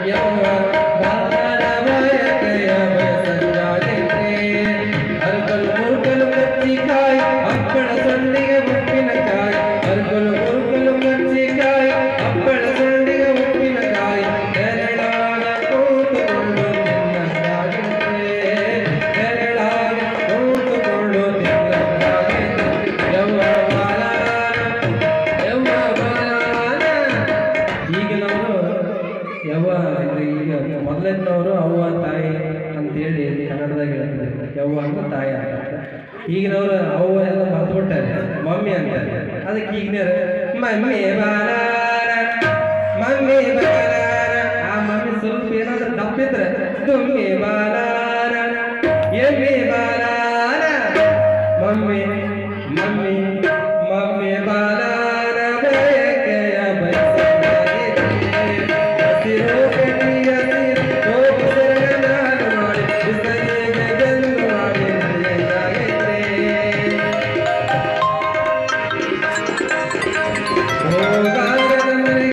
ಯವ್ವ ಬಾರ ಬಯಕೆಯ ಬಸಂಗಾಲಿದ್ರೆ ಅರ್ಕಲ್ ಮುರ್ಕಲ್ ಕಚ್ಚಿಕಾಯಿ ಹಪ್ಪಳ ಸೊಂಡಿಗೆ ಉಪ್ಪಿನಕಾಯಿ ಅರ್ಕಲ್ ಮುರ್ಕಲ್ ಕಚ್ಚಿಕಾಯಿ ಹಪ್ಪಳ ಸೊಂಡಿಗೆ ಉಪ್ಪಿನಕಾಯಿ ನೆರಳಾಗ ಕೂತುಕೊಂಡು ತಿನ್ನಕ್ಕಾಗಿದ್ರೆ ನೆರಳಾಗ ಕೂತುಕೊಂಡು ತಿನ್ನಕ್ಕಾಗಿದ್ರೆ ಯವ್ವ ಯವ್ವ ಈಗ ಮೊದಲಿನವರು ಅವ್ವ ತಾಯಿ ಅಂತೇಳಿ ಕನ್ನಡದಾಗ ಹೇಳ್ತಾರೆ. ಯವ್ವ ಅಂತ ತಾಯಿ ಅಂತ. ಈಗಿನವರು ಅವ್ವ ಎಲ್ಲ ಮರ್ತ್ಬಿಟ್ಟಾರೆ, ಮಮ್ಮಿ ಅಂತಾರೆ. ಅದಕ್ಕೆ ಈಗಿನ ಮಮ್ಮಿ ಬಾಲಾರ ಮಮ್ಮಿ ಬಾಲಾರ ಆ ಮಮ್ಮಿ ಸ್ವಲ್ಪ ಏನಾದ್ರೂ ತಪ್ಪಿದ್ರೆ ಮಮ್ಮಿ ಬಾಲಾರ ಎಮ್ಮಿ ಬಾಲ